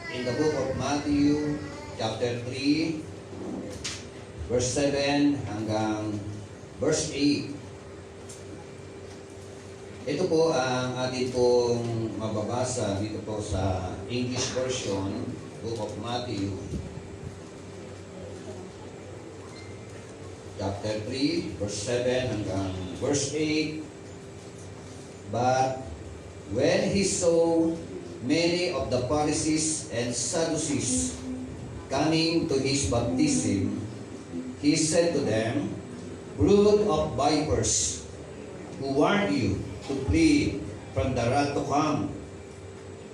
in the book of Matthew, chapter 3, verse 7 hanggang verse 8. Ito po ang atin pong mababasa dito po sa English version, book of Matthew, chapter 3, verse 7 hanggang verse 8. But when he saw many of the Pharisees and Sadducees coming to his baptism, he said to them, "Brood of vipers, who warned you to flee from the wrath to come?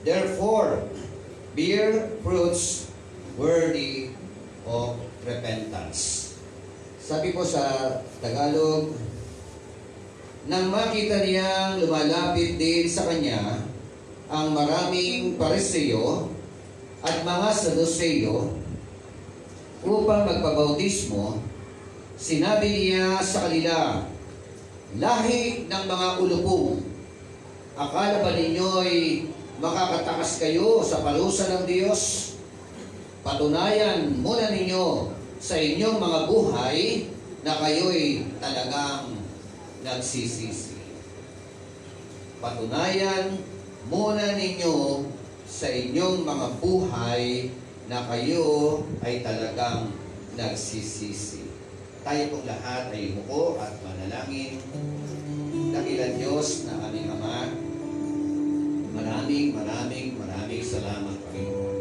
Therefore, bear fruits worthy of repentance." Sabi po sa Tagalog, nang makita niyang lumalapit din sa kanya ang maraming Pariseo at mga Saduceo upang magpabautismo, sinabi niya sa kanila, "Lahi ng mga ulupong, akala ba ninyo'y makakatakas kayo sa parusa ng Diyos? Patunayan muna ninyo sa inyong mga buhay na kayo'y talagang nagsisisi. Patunayan muna ninyo sa inyong mga buhay na kayo ay talagang nagsisisi." Tayo pong lahat ay umuko at manalangin. Dakilang Diyos na aming Ama, maraming salamat, Panginoon,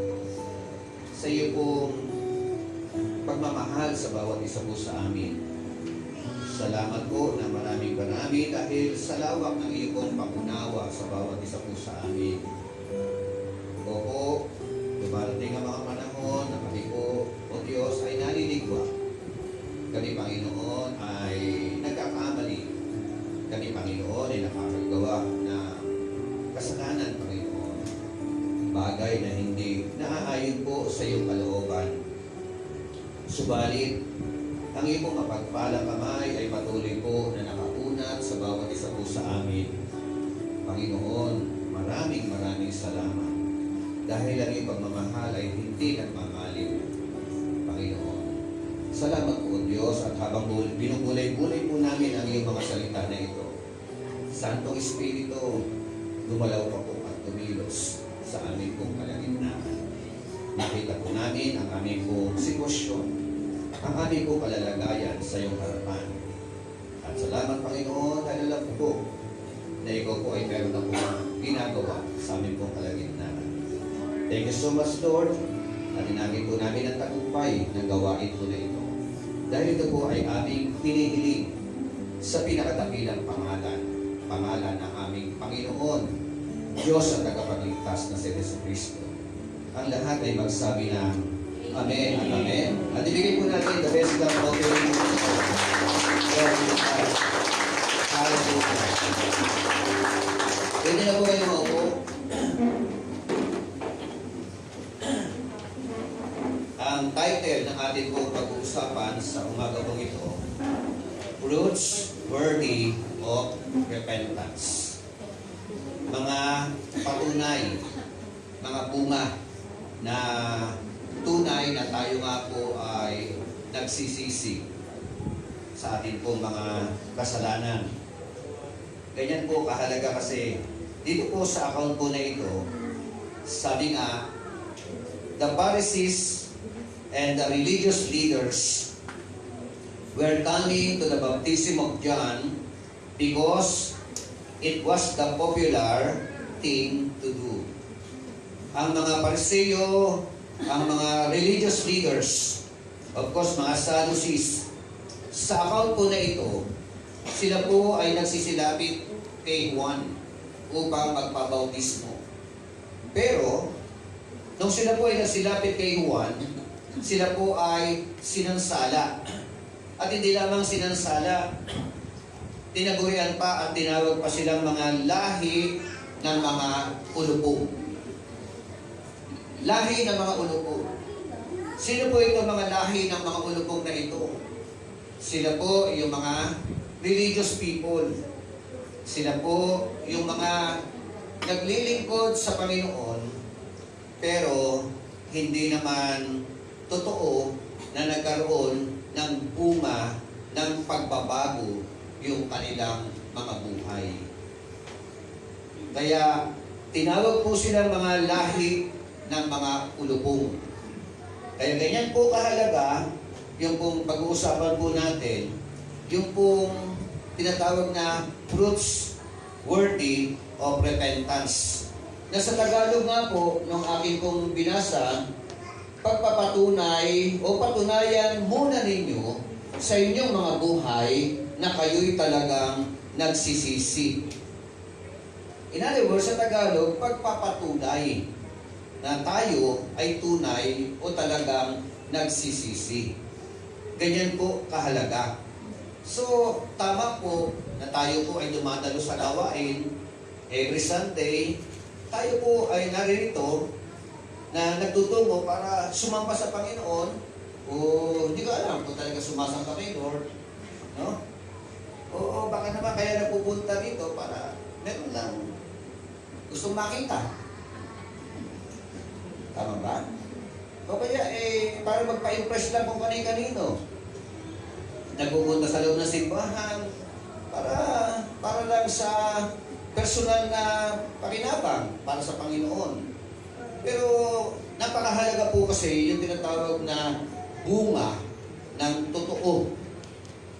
sa iyo pong pagmamahal sa bawat isa po sa amin. Salamat po na maraming dahil sa lawak ng iyong pangunawa sa bawat isa po sa amin. Oo, dumarating ang mga panahon na kami po, O Diyos, ay naliligwa. Kami, Panginoon, ay nagkakamali. Kami, Panginoon, ay nakakagawa na kasalanan, Panginoon. Bagay na hindi naaayon po sa iyong kalooban. Subalit, ang iyong mapagpalang kamay ay patuloy po na nakaunat sa bawat isa po sa amin. Panginoon, maraming salamat. Dahil ang iyong pagmamahal ay hindi nagmamaliw. Panginoon, salamat po, Diyos, at habang binubulay-bulay po namin ang iyong mga salita na ito, Santong Espiritu, gumalaw pa po at tumilos sa aming pong kalagitnaan. Nakita po namin ang aming pong sitwasyon, ang aming po kalalagayan sa iyong harapan. At salamat, Panginoon, dahil alam po na ikaw po ay meron na po ginagawa sa aming pong kalagitnaan. Thank you so much, Lord, at inagin po namin ang tagumpay ng gawain po na ito. Dahil ito po ay aming pinihiling sa pinakadakilang pangalan ng aming Panginoon, Diyos at tagapagligtas na si Jesucristo. Ang lahat ay magsabi ng Amen at Amen. At ibigay po natin the best love offering. Pwede na po kayo maupo. Ang title ng ating po pag-uusapan sa umaga po ito, Fruits Worthy of Repentance. Mga patunay, mga bunga na tunay na tayo nga po ay nagsisisi sa atin pong mga kasalanan. Ganyan po kahalaga kasi dito po sa account po na ito, sabi nga, the Pharisees and the religious leaders were coming to the baptism of John because it was the popular thing to do. Ang mga Pariseo, ang mga religious leaders, of course mga Sadducees, sa account po na ito, sila po ay nagsisilapit kay Juan upang magpabautismo. Pero, nung sila po ay nagsilapit kay Juan, sila po ay sinansala. At hindi lamang sinansala, tinagurian pa at tinawag pa silang mga lahi ng mga ulupong. Lahi ng mga ulupong. Sino po itong mga lahi ng mga ulupong na ito? Sila po yung mga religious people. Sila po yung mga naglilingkod sa Panginoon, pero hindi naman totoo na nagkaroon ng bunga ng pagbabago yung kanilang mga buhay. Kaya tinawag po silang mga lahi ng mga ulupong. Kaya ganyan po kahalaga yung pong pag-uusapan po natin, yung pong tinatawag na fruits worthy of repentance. Na sa Tagalog nga po, nung aking pong binasa, pagpapatunay o patunayan muna ninyo sa inyong mga buhay na kayo'y talagang nagsisisi. In other words, sa Tagalog, pagpapatunay na tayo ay tunay o talagang nagsisisi. Ganyan po kahalaga. So, tama po na tayo po ay dumadalo sa gawain every Sunday. Tayo po ay naririto na nagtutungo para sumamba sa Panginoon o hindi ko alam kung talaga sumasamba kay Lord. No? O baka naman kaya napupunta dito para meron lang gustong makita. Tama ba? O kaya para magpa-impress lang kung kanino. Nagpupunta sa loob ng simbahan para lang sa personal na pakinabang para sa Panginoon. Pero napakahalaga po kasi yung tinatawag na bunga ng totoo,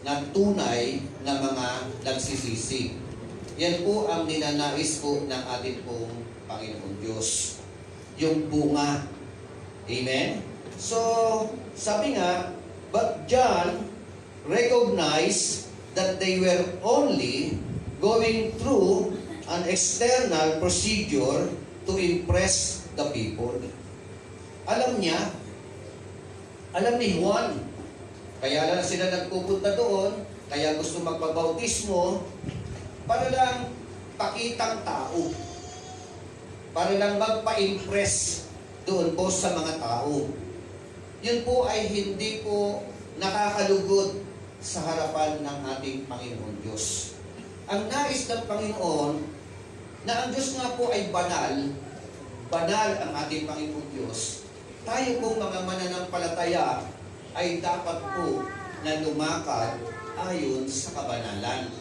ng tunay na mga nagsisisi. Yan po ang ninanais po ng ating pong Panginoon Diyos. Yung bunga. Amen? So, sabi nga, but John recognized that they were only going through an external procedure to impress the people. Alam ni Juan, kaya lang sila nagpupunta doon, kaya gusto magpabautismo, para lang pakitang tao, para lang magpa-impress doon po sa mga tao. Yun po ay hindi po nakakalugod sa harapan ng ating Panginoon Diyos. Ang nais ng Panginoon, na ang Diyos nga po ay banal, banal ang ating Panginoon Diyos, tayo po mga mananampalataya ay dapat po na lumakad ayon sa kabanalan.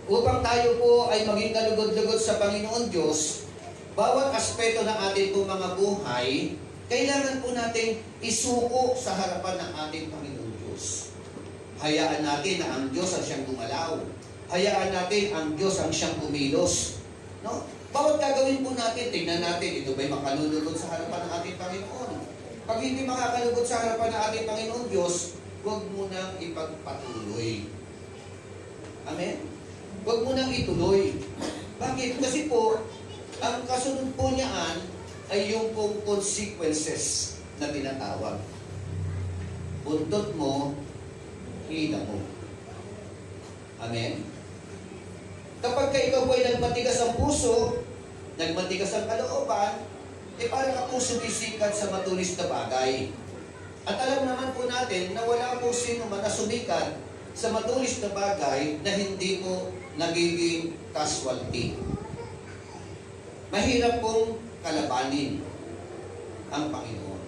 Upang tayo po ay maging kalugod-lugod sa Panginoon Diyos, bawat aspeto ng ating po mga buhay, kailangan po natin isuko sa harapan ng ating Panginoon Diyos. Hayaan natin na ang Diyos ang siyang gumalaw. Hayaan natin ang Diyos ang siyang kumilos. No? Bawat gagawin po natin, tingnan natin, ito ba'y makalulugod sa harapan ng ating Panginoon? Pag hindi makakalugod sa harapan ng ating Panginoon Diyos, huwag mo nang ipagpatuloy. Amen? Huwag mo nang ituloy. Bakit? Kasi po, ang kasunod po niyaan ay yung pong consequences na tinatawag. Buntot mo, hila mo. Amen? Kapag ka ikaw po ay nagmatigas ang puso, nagmatigas ang kalooban, parang ka po sumisikat sa matulis na bagay. At alam naman po natin na wala po sino man na sumikat sa matulis na bagay na hindi po nagiging casualty. Mahirap pong kalabanin ang Panginoon.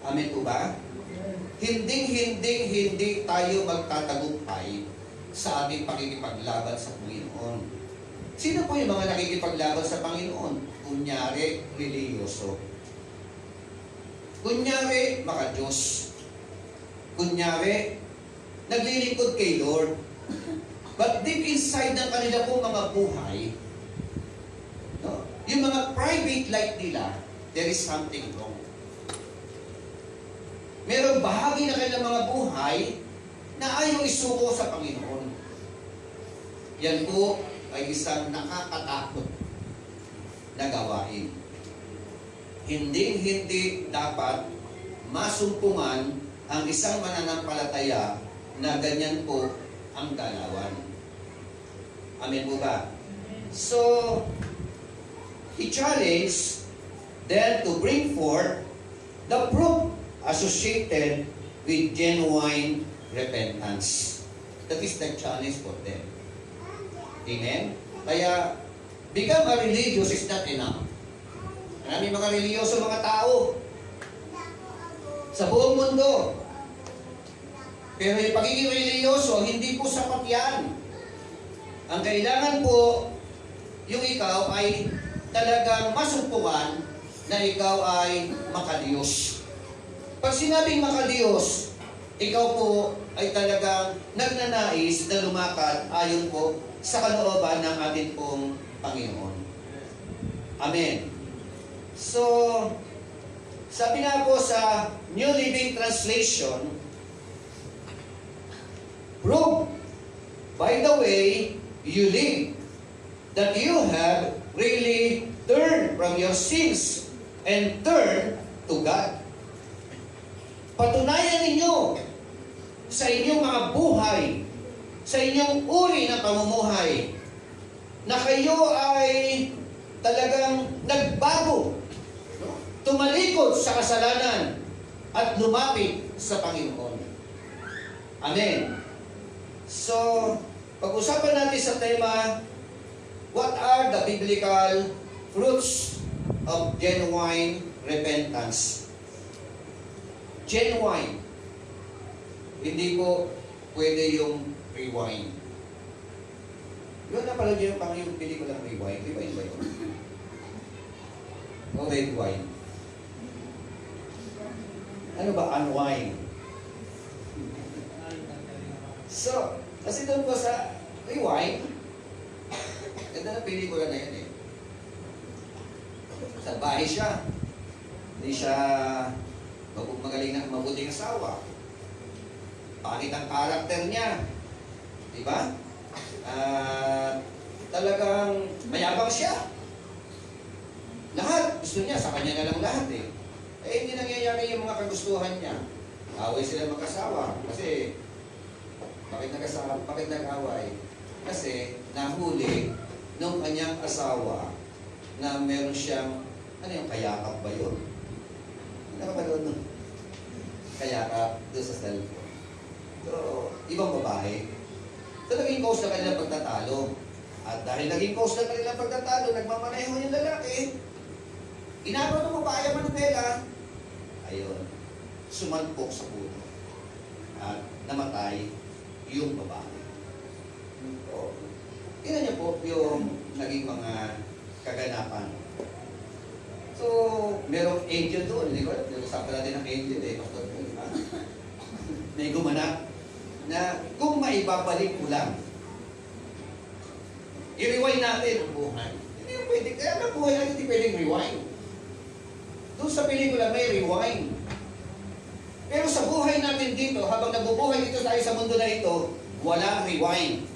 Amen po ba? Hindi tayo magtatagumpay sa ating pakikipaglaban sa Panginoon. Sino po yung mga nakikipaglaban sa Panginoon? Kunyari, religyoso. Kunyari, maka-Diyos. Kunyari, naglilingkod kay Lord. But deep inside ng kanila pong mga buhay, no, yung mga private life nila, there is something wrong. Merong bahagi na kanilang mga buhay na ayaw isuko sa Panginoon. Yan po ay isang nakakatakot na gawain. Hindi dapat masumpungan ang isang mananampalataya na ganyan po ang galawan. Amen po ba? So, he challenged them to bring forth the fruit associated with genuine repentance. That is the challenge for them. Amen? Kaya, become a religious is not enough. Maraming mga reliyoso mga tao sa buong mundo. Pero yung pagiging reliyoso, hindi po sapat yan. Ang kailangan po, yung ikaw ay talagang masumpungan na ikaw ay makadiyos. Pag sinabing makadiyos, ikaw po ay talagang nagnanais na lumakad ayon po sa kalooban ng ating pong Panginoon. Amen. So, sabi nga po sa New Living Translation, prove by the way you live that you have really turned from your sins and turned to God. Patunayan ninyo sa inyong mga buhay, sa inyong uri ng pamumuhay, na kayo ay talagang nagbago, tumalikod sa kasalanan at lumapit sa Panginoon. Amen. So, pag-usapan natin sa tema, what are the biblical fruits of genuine repentance? Genuine. Hindi po pwede yung rewind. Yun na pala yung Panginoon pelikula ng rewind. Rewind ba yun? O red wine? Ano ba unwind? So, kasi doon po sa rewind, ganda na pelikula na yan eh. Salbahe siya. Hindi siya magaling na mabuting asawa. Pangit ang karakter niya. Diba? Talagang mayabang siya. Lahat, gusto niya, sa kanya na lang lahat eh. Eh, hindi nangyayari yung mga kagustuhan niya. Away sila mag-asawa. Kasi, bakit nag-away? Kasi, nahuli nung kanyang asawa na meron siyang, ano yung kayakap ba yun? Nakapanood nun? Kayakap doon sa cellphone. So, ibang babae. So, naging cause na kanilang pagtatalo. At dahil naging cause na kanilang pagtatalo, nagmamaneho yung lalaki. Ginagawa ng babae ang manubela. Ayun, sumalpok sa puno. At namatay yung babae. So, tingnan niyo po yung naging mga kaganapan. So, merong angel doon. Hindi ko alam. Usapan natin ng angel eh. Pastor ko, di ba? May gumanap na kung maibabalik mo lang, i-rewind natin ang buhay. Hindi yung pwede. Kaya ang buhay natin hindi pwedeng rewind. Doon sa pelikula may rewind. Pero sa buhay natin dito, habang nabubuhay dito tayo sa mundo na ito, walang rewind.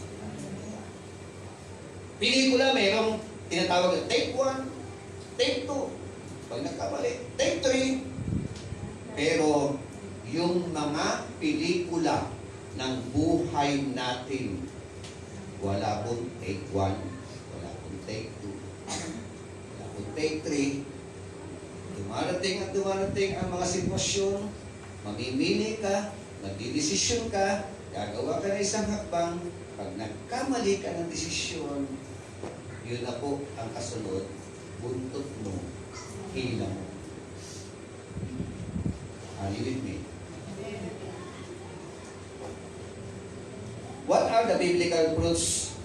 Pelikula mayroong tinatawag na take 1, take 2. Pag nagkamali, take 3. Pero yung mga pelikula ng buhay natin, wala pong take 1, wala pong take 2, wala pong take 3. Dumarating at dumarating ang mga sitwasyon, mamimili ka, magdidesisyon ka, gagawa ka ng isang hakbang, pag nagkamali ka ng desisyon, yun na po ang kasunod, buntot mo, hila mo. Are you with me? What are the biblical fruits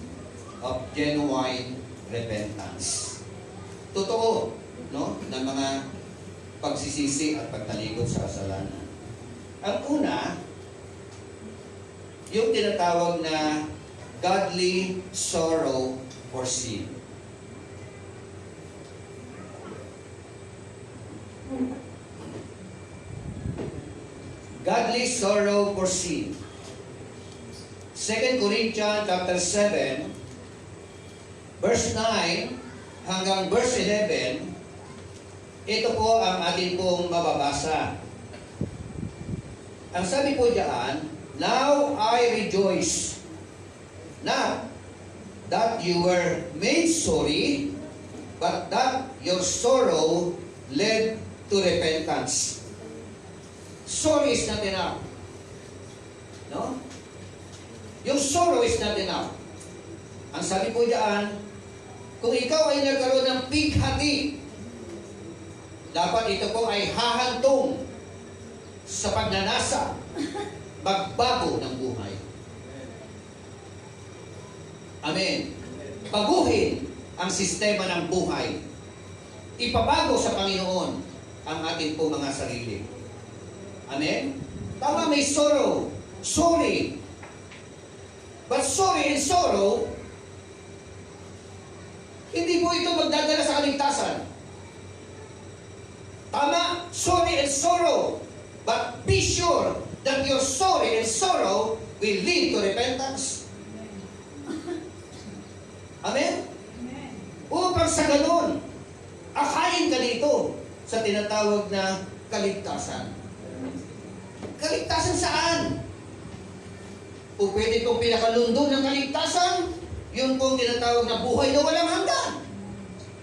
of genuine repentance? Totoo, no? Na mga pagsisisi at pagtalikod sa kasalanan. Ang una, yung tinatawag na godly sorrow for sin. Godly sorrow for sin. 2 Corinthians chapter 7, verse 9 hanggang verse 11, ito po ang atin pong mababasa. Ang sabi po diyan, now I rejoice, not that you were made sorry, but that your sorrow led to repentance. Sorry is not enough. No? Yung sorrow is not enough. Ang sabi po diyan, kung ikaw ay nagkaroon ng pighati, Dapat ito po ay hahantong sa pagnanasa, magbago ng buhay. Amen. Baguhin ang sistema ng buhay. Ipabago sa Panginoon ang ating po mga sarili. Amen? Tama, may sorrow. Sorry. But sorry and sorrow, hindi po ito magdadala sa kaligtasan. Tama, sorry and sorrow. But be sure that your sorry and sorrow will lead to repentance. Amen? Upang sa ganun, akayin ka dito sa tinatawag na kaligtasan. Kaligtasan saan? O pwede itong pinakalundo ng kaligtasan, yun pong tinatawag na buhay na walang hanggan.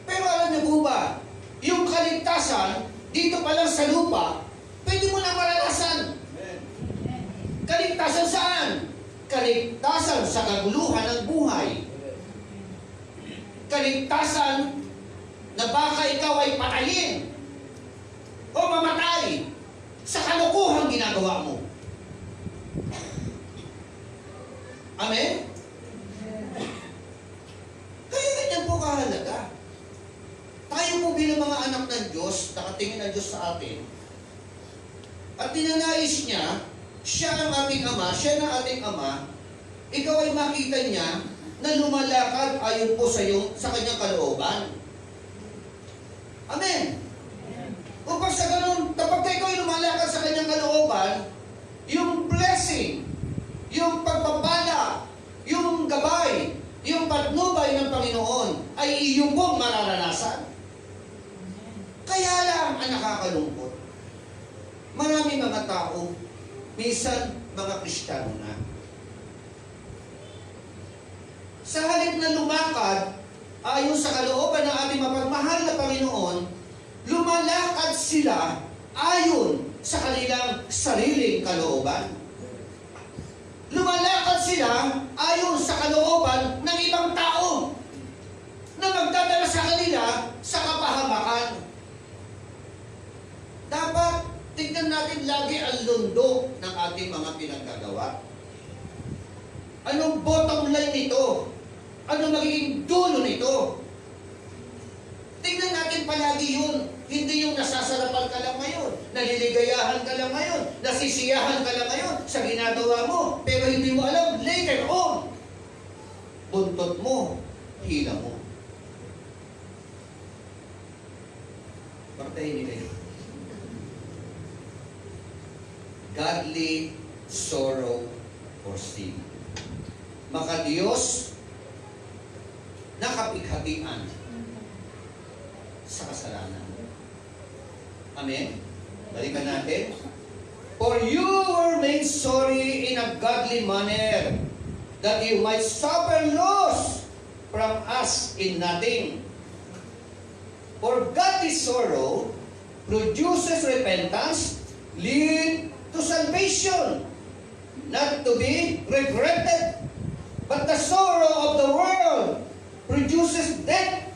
Pero alam niyo po ba, yung kaligtasan, dito pa lang sa lupa, pwede mo na maranasan. Kaligtasan saan? Kaligtasan sa kaguluhan ng buhay. Kaligtasan na baka ikaw ay patayin o mamatay sa kalokohang ginagawa mo. Amen? Kaya ganyan po kahalaga. Tayo po bilang mga anak ng Diyos, nakatingin ang Diyos sa atin, at tinanais niya, siya ang ating Ama, siya na ating Ama, ikaw ay makita niya na lumalakad ayon po sa kanyang kalooban. Amen? Upang sa ganun, kapag ikaw ay lumalakad sa kanyang kalooban, yung blessing, yung pagpapala, yung gabay, yung patnubay ng Panginoon ay iyong pong mararanasan. Kaya lang ang nakakalungkot. Marami mga tao, minsan mga Kristiyano na, sa halip na lumakad ayon sa kalooban ng ating mapagmahal na Panginoon, lumalakad sila ayon sa kanilang sariling kalooban. Lumalakad sila ayon sa kalooban ng ibang tao na magdadala sa kanila sa kapahamakan. Dapat tignan natin lagi ang lundo ng ating mga pinagkagawa. Anong bottom line nito? Ano magiging dulo nito? Tingnan natin palagi yun. Hindi yung nasasarapan ka lang ngayon, naliligayahan ka lang ngayon, nasisiyahan ka lang ngayon sa ginagawa mo, pero hindi mo alam, later on, buntot mo, hila mo. Partayin nila yun. Godly sorrow for sin. Makadiyos na kapighatian sa kasalanan. Amen? Balikan natin. For you were made sorry in a godly manner, that you might suffer loss from us in nothing. For godly sorrow produces repentance, lead to salvation, not to be regretted. But the sorrow of the world produces death.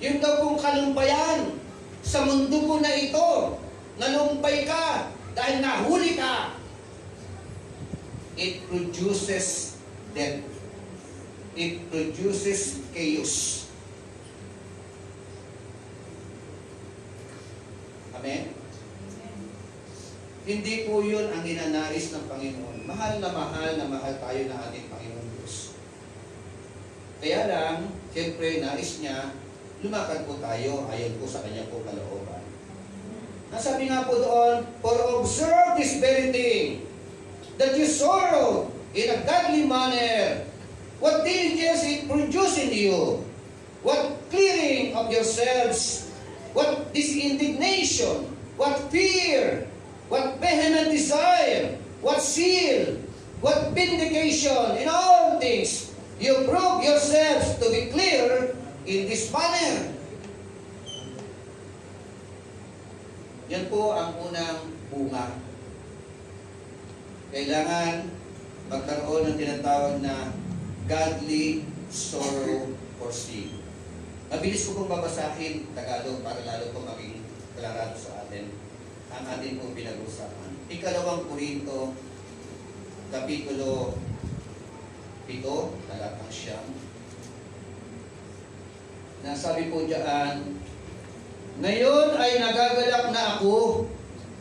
Yung daw pong kalumpayan sa mundo po na ito, nalumpay ka dahil nahuli ka, it produces death. It produces chaos. Amen? Hindi po yun ang ninanais ng Panginoon. Mahal na mahal tayo ng ating Panginoon Diyos. Kaya lang, siyempre, nais niya, lumakad po tayo ayon po sa kanya po kalooban. Nasabi nga po doon, for observe this very thing, that you sorrow in a godly manner. What diligence it produces in you? What clearing of yourselves? What indignation? What fear? What vehement desire? What zeal? What vindication? In all things, you prove yourselves to be clear in this manner. Yan po ang unang bunga. Kailangan magkaroon ng tinatawag na godly sorrow for sin. Mabilis ko pong babasahin Tagalog para lalo po maging klarado sa atin ang atin pong pinag-usapan. Ikalawang Korinto, Kapitulo 7, talatang 9. Nasabi po diyan, ngayon ay nagagalak na ako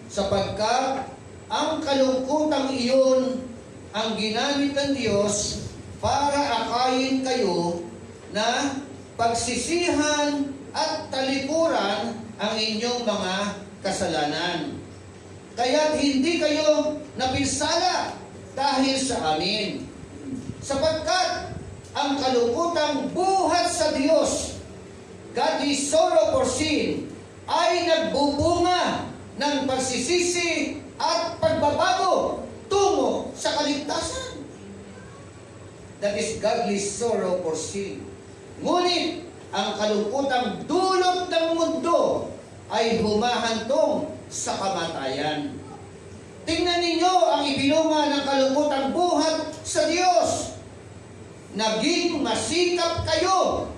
sapagkat ang kalungkutang iyon ang ginamit ng Diyos para akayin kayo na pagsisihan at talikuran ang inyong mga kasalanan. Kaya't hindi kayo napinsala dahil sa amin. Sapagkat ang kalungkutang buhat sa Diyos, godly sorrow for sin, ay nagbubunga ng pagsisisi at pagbabago tungo sa kaligtasan. That is godly sorrow for sin. Ngunit ang kalungkutang dulot ng mundo ay humahantong sa kamatayan. Tingnan ninyo ang ibinunga ng kalungkutang buhat sa Diyos. Naging masikap kayo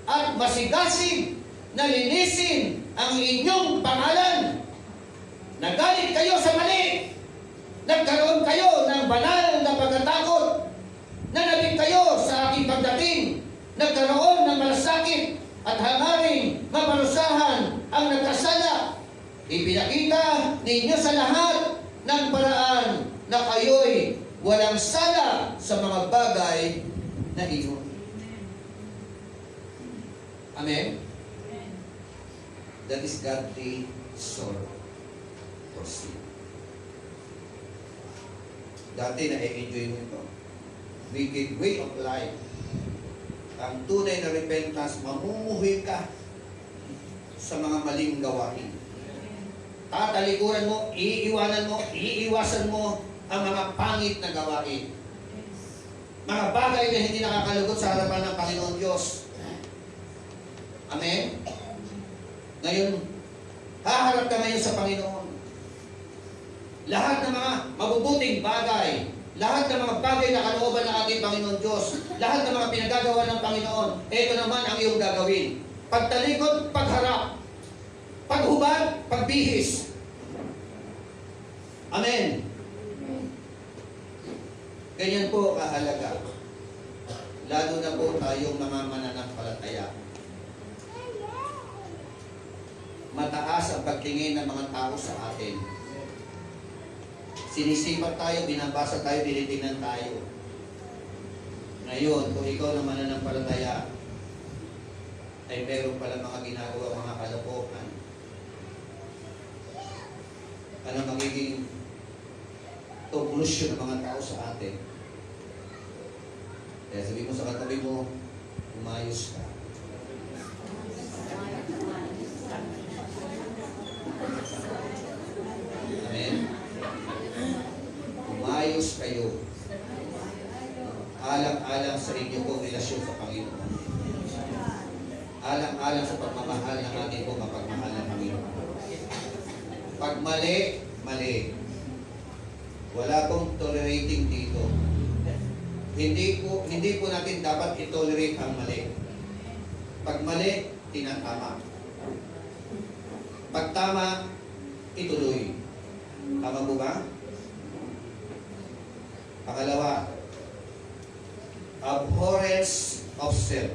at masigasig na linisin ang inyong pangalan. Nagalit kayo sa mali. Nagkaroon kayo ng banal na pagkatakot. Nanabig kayo sa aking pagdating. Nagkaroon ng malasakit at hangaring maparusahan ang nagkasala. Ipinakita ninyo sa lahat ng paraan na kayo'y walang sala sa mga bagay na iyon. Amen? That is godly sorrow for sin. Dati na-enjoy mo ito. Wicked way of life. Ang tunay na repentance, mamumuhay ka sa mga maling gawain. Tatalikuran mo, iiwanan mo, iiwasan mo ang mga pangit na gawain. Mga bagay na hindi nakakalugot sa harapan ng Panginoon Diyos. Amen? Ngayon, haharap ka ngayon sa Panginoon. Lahat ng mga mabubuting bagay, lahat ng mga bagay na kalooban ng ating Panginoon Diyos, lahat ng mga pinagagawa ng Panginoon, ito naman ang iyong gagawin. Pagtalikod, pagharap. Paghubad, pagbihis. Amen. Ganyan po kahalaga. Lalo na po tayong mga mananampalataya. Mataas ang pagtingin ng mga tao sa atin. Sinisipat tayo, binabasa tayo, tinitingnan tayo. Ngayon, kung ikaw na mananampalataya, ay meron pala mga ginagawa, mga kalokohan. Ano magiging conclusion ng mga tao sa atin? Kaya sabi mo sa katabi mo, umayos ka. Amen? Umayos kayo. Alang-alang sa inyo pong relasyon sa Panginoon. Alang-alang sa pagmamahal ng ating pong mapagmahal ng Panginoon. Pag mali, mali. Wala pong tolerating dito. Hindi po natin dapat i-tolerate ang mali. Pag mali, tinatama. Pag tama, ituloy. Tama po ba? Pangalawa, abhorrence of self.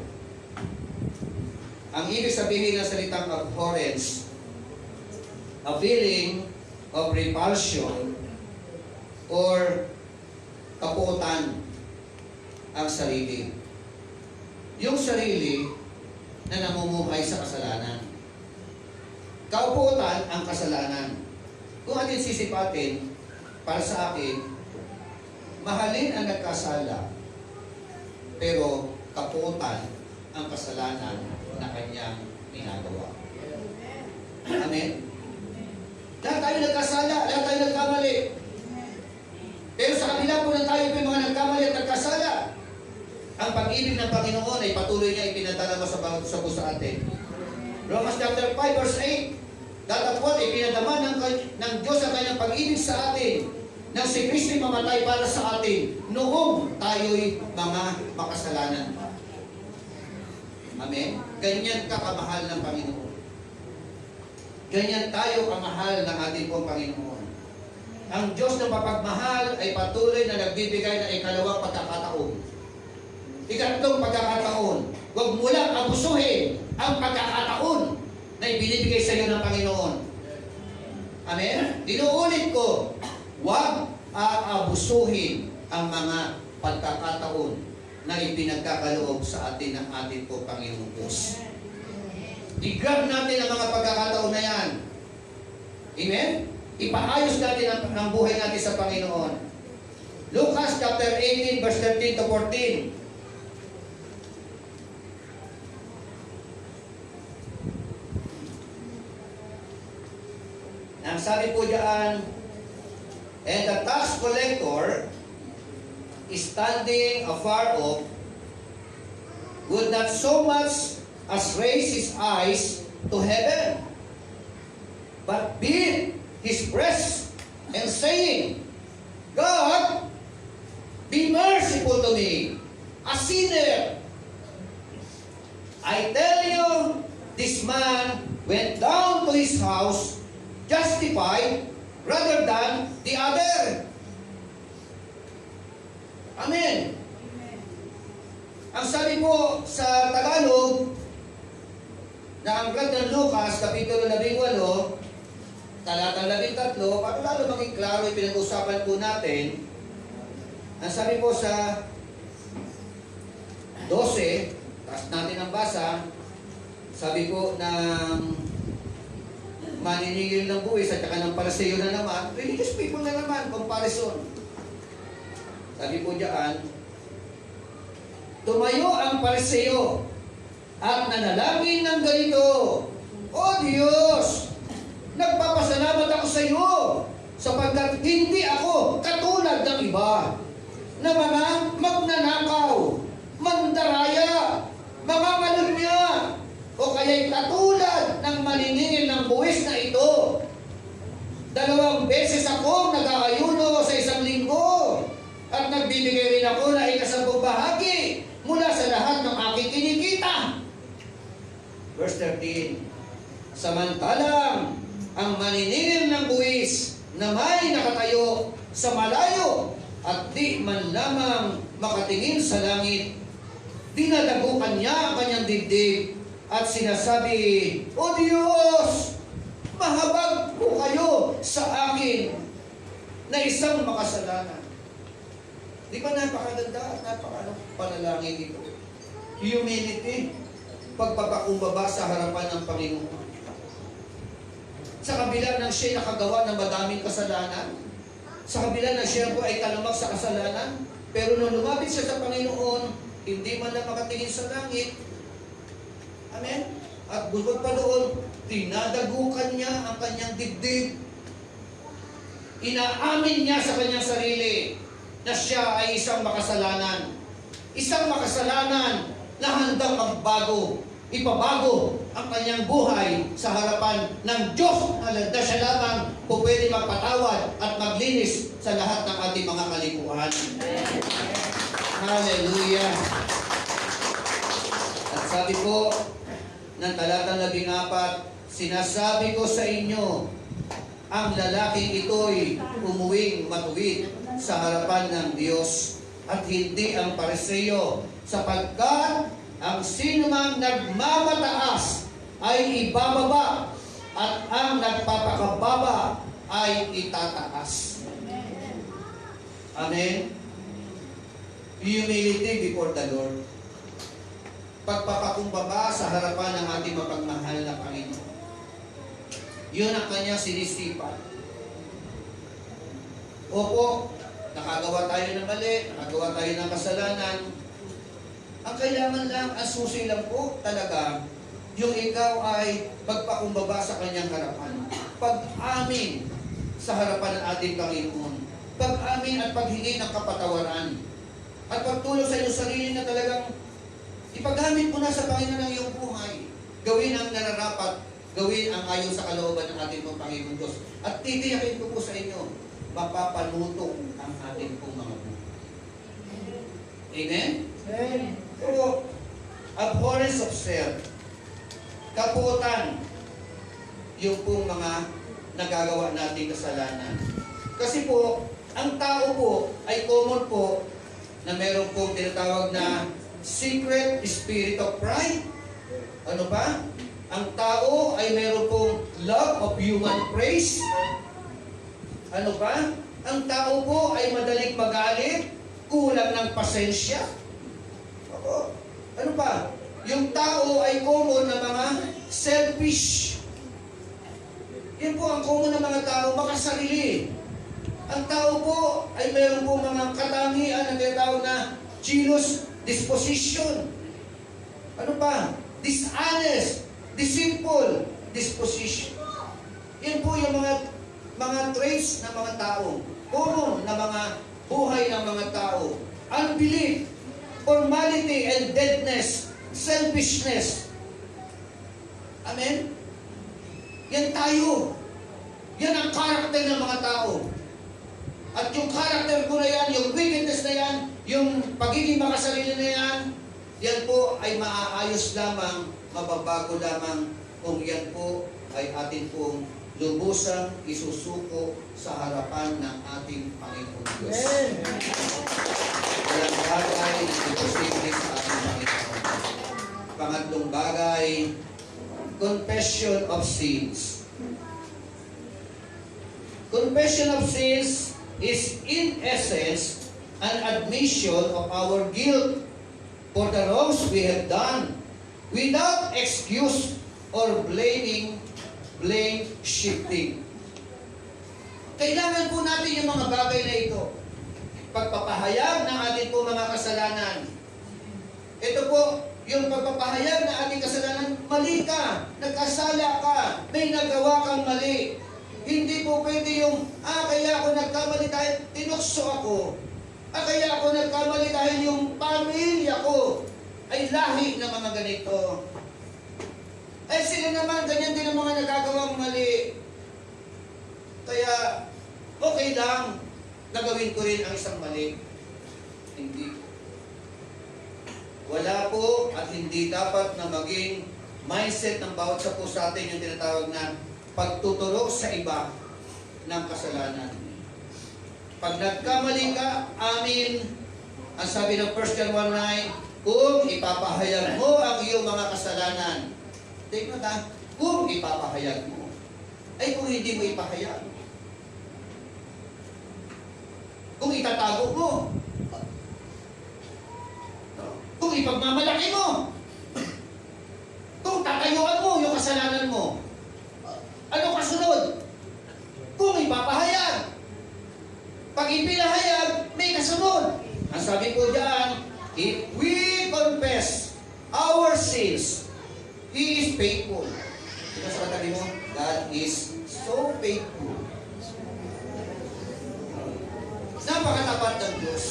Ang ibig sabihin ng salitang abhorrence, a feeling of repulsion or kaputan ang sarili. Yung sarili na namumuhay sa kasalanan. Kauputan ang kasalanan. Kung atin sisipatin, para sa akin, mahalin ang nagkasala, pero kaputan ang kasalanan na kanyang ginagawa. Amen? Lahat tayo nagkasala, lahat tayo nagkamali. Pero sa kabila po na tayo po yung mga nagkamali at nagkasala, ang pag-ibig ng Panginoon ay patuloy niya ipinadala sa bawat isa po sa atin. Romans chapter 5 verse 8, datapot ipinadama ng Diyos ang kanyang pag-ibig sa atin nang si Kristo'y mamatay para sa atin noong tayo'y mga makasalanan. Amen? ganyan ka kamahal ng Panginoon. Ganyan tayo kamahal ng ating pong Panginoon. Ang Diyos na mapagmahal ay patuloy na nagbibigay ng ikalawang pagkakataon. Ikatlong pagkakataon. Huwag mo lang abusuhin ang pagkakataon na ibinibigay sa iyo ng Panginoon. Amen? Inuulit ko, huwag aabusuhin ang mga pagkakataon na ipinagkakaloob sa atin ng ating po Panginoong Diyos. I-grab natin ang mga pagkakataon na yan. Amen? Ipaayos natin ang buhay natin sa Panginoon. Lucas chapter 18 verse 13 to 14. Ang sabi po diyan, and the tax collector, standing afar off, would not so much as raise his eyes to heaven, but beat his breast, and saying, God, be merciful to me, a sinner. I tell you, this man went down to his house justified rather than the other. Amen. Ang sabi po sa Tagalog, na ang aklat ng Lucas, Kapitulo 18, talatang 13, para lalo maging klaro yung pinag-usapan po natin, ang sabi po sa 12, taas natin ang basa, sabi po ng maniningil ng buwis at saka ng Pariseo na naman, religious people na naman, comparison. Sabi po diyan, tumayo ang Pariseo at nanalangin ng ganito, O Diyos, nagpapasalamat ako sa iyo sapagkat hindi ako katulad ng iba na mga magnanakaw, mandaraya, mga malunya, o kaya'y katulad ng maniningil ng buwis na ito. 2 beses akong nag-aayuno sa isang linggo at nagbibigay rin ako na ika-10 bahagi mula sa lahat ng aking kinikita. Verse 13, samantalang ang maniningil ng buwis na may nakatayo sa malayo at di man lamang makatingin sa langit, dinadagukan niya ang kanyang dibdib at sinasabi, O Diyos, mahabag po kayo sa akin na isang makasalanan. Di ba napakaganda at napakapanalangin ito? Humility, pagpapakumbaba sa harapan ng Panginoon. Sa kabila ng siya nakagawa ng madaming kasalanan, sa kabila ng siya po ay talamak sa kasalanan, pero nung lumapit siya sa Panginoon, hindi man lang makatingin sa langit. Amen? At bukod pa doon, tinadagukan niya ang kanyang dibdib. Inaamin niya sa kanyang sarili na siya ay isang makasalanan. Isang makasalanan na handang magbago. Ipabago ang kanyang buhay sa harapan ng Diyos na siya lamang po pwede magpatawad at maglinis sa lahat ng ating mga kalikuhan. Hallelujah! At sabi po ng talatang 14, sinasabi ko sa inyo, ang lalaking ito'y umuwing matuwid sa harapan ng Diyos at hindi ang Pariseo, sapagkat ang sinumang nagmamataas ay ibababa at ang nagpapakababa ay itataas. Amen? Humility before the Lord. Pagpapakumbaba sa harapan ng ating mapagmahal na Panginoon. Yun ang kanyang sinisipan. Opo, nakagawa tayo ng mali, nakagawa tayo ng kasalanan. Ang kailangan lang, ang susi lang po talaga, yung ikaw ay magpakumbaba sa kanyang harapan. Pag-amin sa harapan ng ating Panginoon. Pag-amin at paghingi ng kapatawaran. At pagtulong sa iyong sarili na talagang ipagamit mo na sa Panginoon ang iyong buhay. Gawin ang nararapat, gawin ang ayon sa kalooban ng ating Panginoon Diyos. At titiyakin ko po sa inyo, mapapalutong ang ating pong mga buhay. Amen? Amen. So, abhorrence of self. kapuotan yung pong mga nagagawa nating kasalanan. Kasi po, ang tao po ay common po na meron pong tinatawag na secret spirit of pride. Ano pa? Ang tao ay meron pong love of human praise. Ano pa? Ang tao po ay madaling magalit, kulang ng pasensya. Ako. Ano pa? Yung tao ay common na mga selfish. Yan po ang common na mga tao, makasarili. Ang tao po ay mayroon po mga katangian na tinatawag na jealous disposition. Ano pa? Dishonest, deceitful disposition. Yan po yung mga traits ng mga tao. Common na mga buhay ng mga tao. Unbelief, formality and deadness, selfishness. Amen? Yan tayo. Yan ang karakter ng mga tao. At yung karakter ko na yan, yung wickedness na yan, yung pagiging makasarili na yan, yan po ay maaayos lamang, mababago lamang kung yan po ay atin pong lubusang isusuko sa harapan ng ating Panginoon Diyos. Walang bagay na imposible sa ating Panginoon. Pangatlong bagay, confession of sins. Confession of sins is in essence an admission of our guilt for the wrongs we have done without excuse or blame shifting. Kailangan po natin yung mga bagay na ito. Pagpapahayag ng ating po mga kasalanan. Ito po, yung pagpapahayag ng ating kasalanan, mali ka, nagkasala ka, may nagawa kang mali. Hindi po pwede yung, kaya ako nagkamali dahil tinukso ako. Kaya ako nagkamali dahil yung pamilya ko ay lahi ng mga ganito. Ay sila naman, ganyan din ang mga nagagawang mali. Kaya, okay lang, nagawin ko rin ang isang mali. Hindi. Wala po at hindi dapat na maging mindset ng bawat sa po sa atin yung tinatawag na pagtuturo sa iba ng kasalanan. Pag nagkamali ka, amin, ang sabi ng 1 John 1:9, kung ipapahayag mo ang iyong mga kasalanan, take note ha, kung ipapahayag mo, ay kung hindi mo ipahayag. Kung itatago mo, kung ipagmamalaki mo, kung tatayuan mo yung kasalanan mo, ano kasunod? Kung ipapahayag. Pag ipinahayag, may kasunod. Ang sabi ko diyan, if we confess our sins, He is faithful. Ito sa katabi mo, God is so faithful. Napakatapat ng Diyos.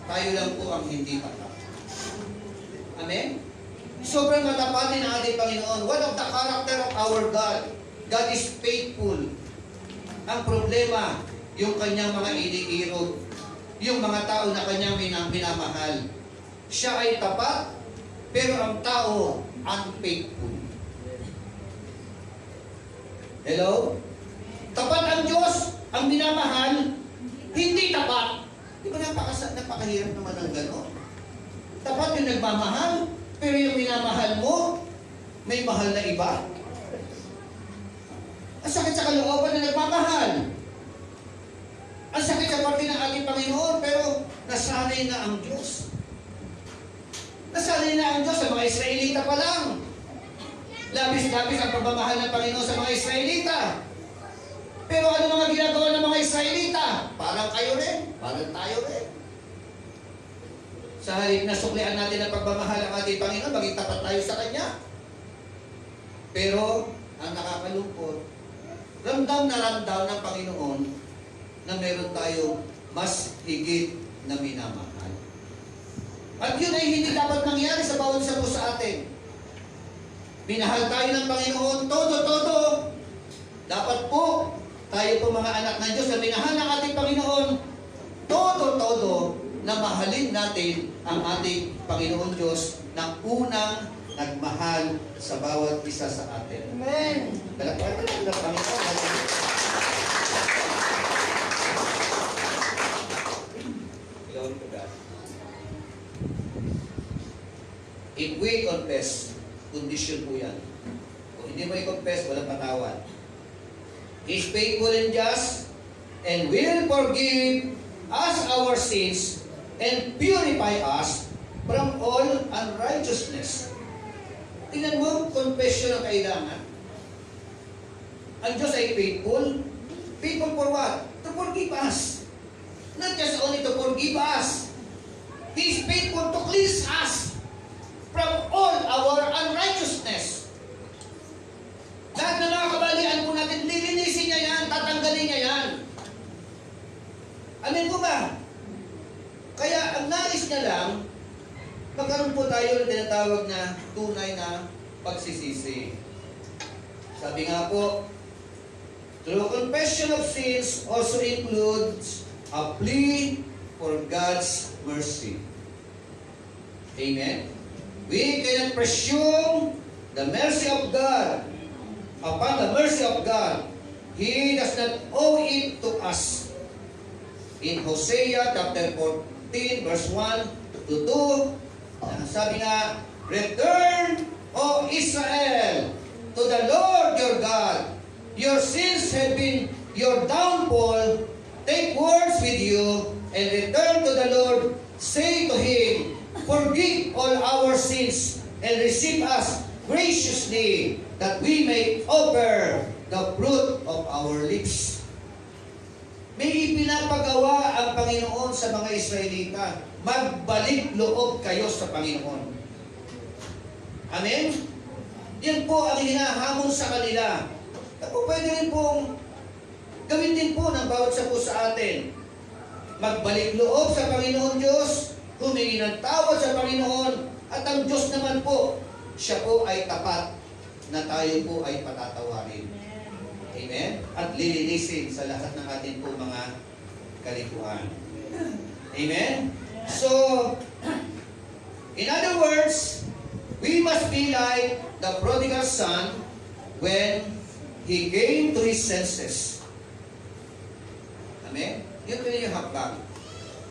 Tayo lang po ang hindi tapat. Amen? Sobrang matapatin ang ating Panginoon. One of the character of our God. God is faithful. Ang problema, yung kanyang mga iniirog, yung mga tao na kanyang minamahal. Siya ay tapat, pero ang tao, unfaithful. Hello? Tapat ang Diyos, ang minamahal, hindi tapat. Di ba napakahirap naman ng gano'n? Tapat yung nagmamahal, pero yung minamahal mo, may mahal na iba. Ang sakit sa kalooban na nagmamahal. Ang sakit sa parte ng ating Panginoon, pero nasanay na ang Diyos. Nasanay na ang Diyos sa mga Israelita pa lang. Labis-labis ang pagmamahal ng Panginoon sa mga Israelita. Pero ano mga ginagawa ng mga Israelita? Parang kayo rin, parang tayo rin. Sa halip na suklian natin ang pagmamahal ng ating Panginoon, maging tapat tayo sa Kanya. Pero, ang nakakalungkot, ramdam na ramdam ng Panginoon na meron tayo mas higit na minamahal. At yun ay hindi dapat mangyari sa bawat isa po sa atin. Minahal tayo ng Panginoon, todo. Dapat po, tayo po mga anak ng Diyos na minahal ng ating Panginoon, todo, na mahalin natin ang ating Panginoon Diyos ng unang nagmahal sa bawat isa sa atin. Amen. Palakpakan natin ang Panginoon. Glory to God. If we confess, condition po yan. Kung hindi mo i-confess, walang patawad. He is faithful and just, and will forgive us our sins, and purify us from all unrighteousness. Tingnan mo, confession ang kailangan. Ang Diyos ay faithful. Faithful for what? To forgive us. Not just only to forgive us. He is faithful to cleanse us from all our unrighteousness. Lahat na mga kabalian po natin, lilinisin niya yan, tatanggalin niya yan. Amen po ba? Kaya ang nais niya lang, magkaroon po tayo ng tinatawag na tunay na pagsisisi. Sabi nga po, true confession of sins also includes a plea for God's mercy. Amen? We cannot presume the mercy of God upon the mercy of God. He does not owe it to us. In Hosea chapter 14 verse 1 to 2, sabi nga, return, O Israel, to the Lord your God. Your sins have been your downfall. Take words with you and return to the Lord. Say to Him, forgive all our sins and receive us graciously, that we may offer the fruit of our lips. May ipinapagawa ang Panginoon sa mga Israelita. Magbalik loob kayo sa Panginoon. Amen? Yan po ang hinahamon sa kanila. At po pwede rin pong gawin din po ng bawat isa po sa atin. Magbalik loob sa Panginoon Diyos, humingi ng tawad sa Panginoon, at ang Diyos naman po, siya po ay tapat na tayo po ay patatawarin. Amen? At lilinisin sa lahat ng ating po mga kalikuan. Amen? So, in other words, we must be like the prodigal son when he came to his senses. Amen? Yun po yung hakbang.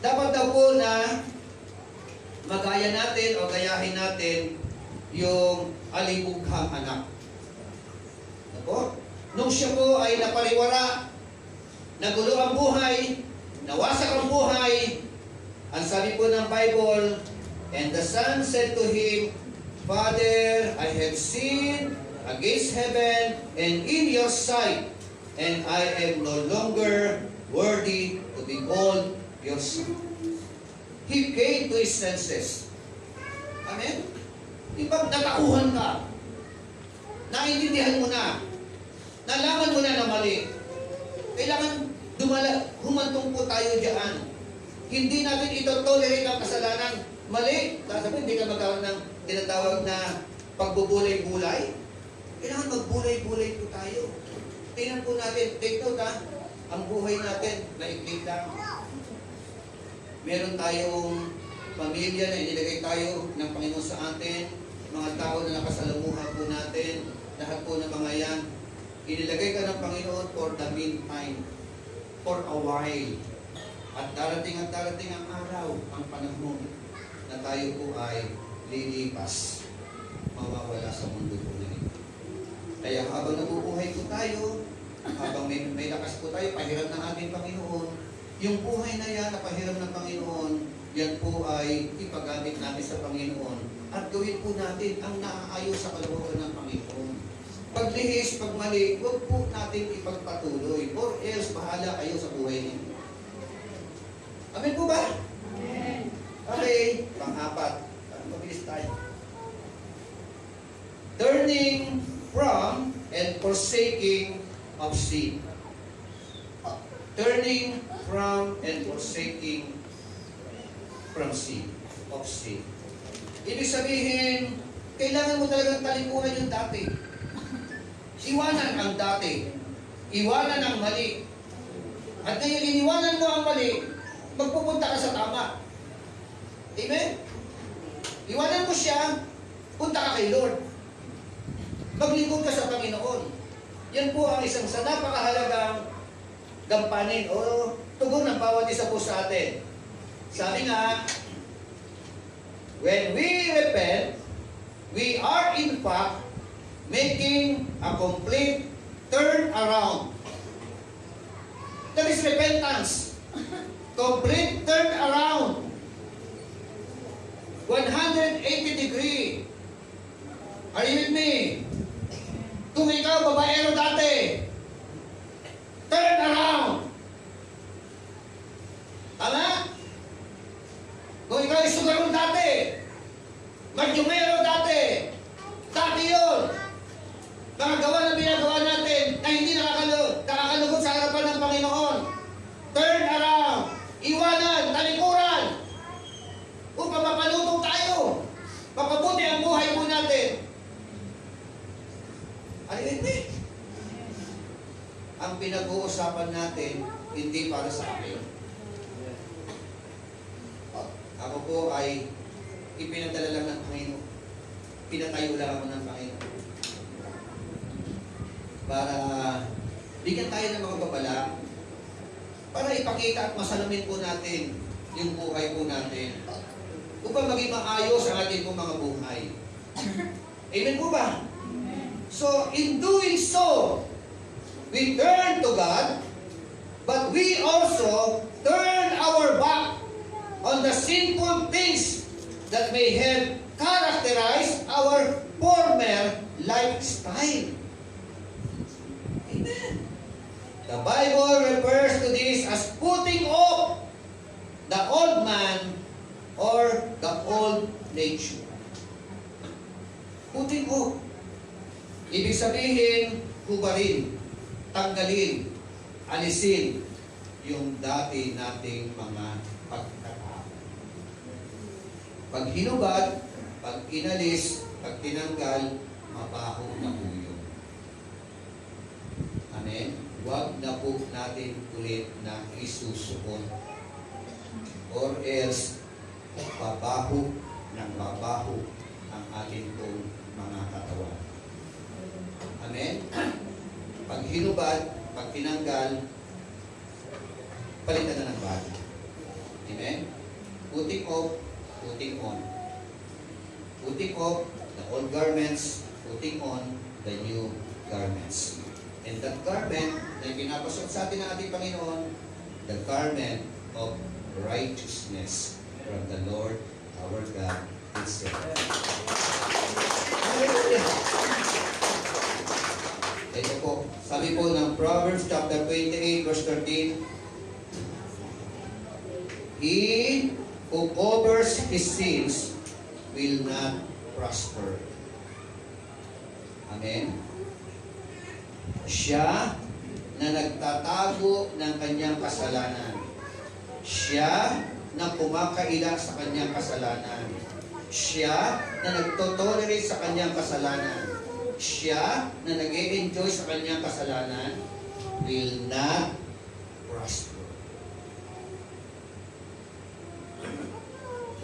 Dapat daw po na magaya natin o gayahin natin yung alibughang anak. Ano po? Nung siya po ay napariwara, nagulo ang buhay, nawasak ang buhay, ang sabi po ng Bible, and the son said to him, Father, I have sinned against heaven and in your sight, and I am no longer worthy to be called your son. He came to his senses. Amen? Ibang natauhan ka, naintindihan mo na, nalaman mo na na mali. Kailangan humantong po tayo diyan. Hindi natin ito tolerate ang kasalanan. Mali. Sabi, hindi ka magkaroon ng tinatawag na pagbubulay-bulay. Kailangan magbulay-bulay po tayo. Tingnan po natin, take note ha, ang buhay natin, naiklit lang. Meron tayong pamilya na inilagay tayo ng Panginoon sa atin, mga tao na nakasalamuhan po natin, lahat po ng mga yan, inilagay ka ng Panginoon for the meantime, for a while. At darating ang araw, ang panahon, na tayo po ay lilipas, mawawala sa mundo po na ito. Kaya habang nabubuhay po tayo, habang may lakas po tayo, pahiram ng ating Panginoon, yung buhay na yan, na pahiram ng Panginoon, yan po ay ipagamit natin sa Panginoon at gawin po natin ang naaayos sa kalooban ng Panginoon. Paglihis, pagmali, huwag po natin ipagpatuloy, or else bahala kayo sa buhay ninyo. Amen po ba? Amen. Okay, pang-apat. Mabilis tayo. Turning from and forsaking of sin. Turning from and forsaking from sin, of sin. Ibig sabihin, kailangan mo talagang talikuhan yung dati. Iwanan ang dati. Iwanan ang mali. At ngayon, iniwanan mo ang mali, magpupunta ka sa tama. Amen? Iwanan mo siya, punta ka kay Lord. Maglingkod ka sa Panginoon. Yan po ang isang sa napakahalagang gampanin o tugon ng bawat isa po sa atin. Sabi nga, when we repent, we are in fact making a complete turn around. That is repentance. Complete turn around. 180 degree. Are you with me? Kung ikaw, babaero dati, turn around. Tama? Kung ikaw ay sugarol dati, madyumero dati, dati yun. Mga gawa na binagawa natin na hindi nakakalugod sa harapan ng Panginoon. Turn around. Iwanan, talikuran. Upang mapalutong tayo. Mapabuti ang buhay po natin. Ayun eh. Ang pinag-uusapan natin, hindi para sa akin. Ako po ay ipinadala lang ng Panginoon. Pinatayo lang ako ng Panginoon. Para bigyan tayo ng mga babala, para ipakita at masalamin po natin yung buhay po natin. Upang maging maayos ang ating pong mga buhay. Amen po ba? So, in doing so, we turn to God, but we also turn our back on the sinful things that may have characterized our former lifestyle. Amen. The Bible refers to this as putting off the old man or the old nature. Putting off. Ibig sabihin, hubarin, tanggalin, alisin yung dati nating mga pagkatao. Pag hinubad, pag inalis, pag tinanggal, mabaho na po yun. Amen? Huwag na po natin ulit na isusuot. Or else, babaho ng babaho ang ating pong mga katawan. Amen? Pag hinubad, pag tinanggal, palitan na ng bago. Amen? Putting off, putting on. Putting off the old garments, putting on the new garments. And that garment na pinapasok sa atin ng ating Panginoon, the garment of righteousness from the Lord our God Himself. Ito po, sabi po ng Proverbs chapter 28 verse 13, He who covers his sins will not prosper. Amen? Siya na nagtatago ng kanyang kasalanan. Siya na kumakaila sa kanyang kasalanan. Siya na nagtotolerate sa kanyang kasalanan. Siya na nag-e-enjoy sa kanyang kasalanan will not prosper.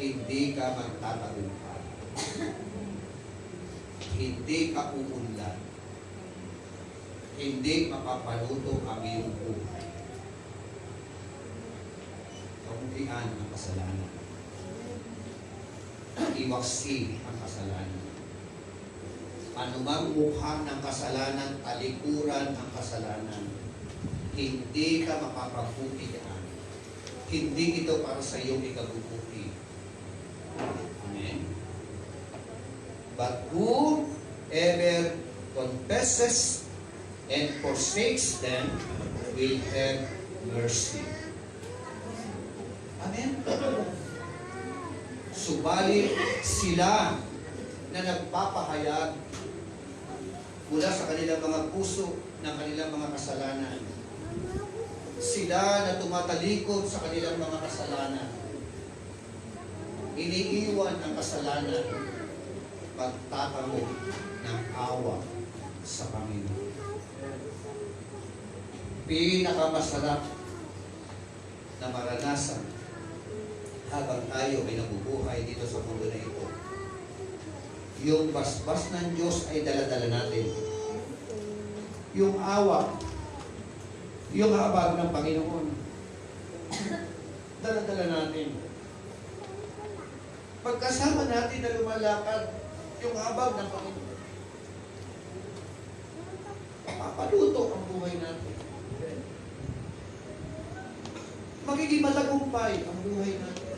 Hindi ka magtatagumpay. Hindi ka uunlad. Hindi mapapaluto ang iyong buhay. Kauntian ang kasalanan. Iwaksi ang kasalanan. Anumang mukha ng kasalanan, talikuran ang kasalanan. Hindi ka mapapabuti yan. Hindi ito para sa iyong ikabubuti. Amen? But whoever confesses and forsakes them will have mercy. Amen? Subalit sila na nagpapahayag mula sa kanilang mga puso ng kanilang mga kasalanan. Sila na tumatalikod sa kanilang mga kasalanan. Iniiwan ang kasalanan, pagtatamo ng awa sa Panginoon. Pinakamasarap na maranasan habang tayo ay nabubuhay dito sa mundo na ito. yung basbas ng Diyos ay daladala natin. Yung awa, yung habag ng Panginoon, daladala natin. Pagkasama natin na lumalakad, yung habag ng Panginoon, papaluto ang buhay natin. Magiging matagumpay ang buhay natin.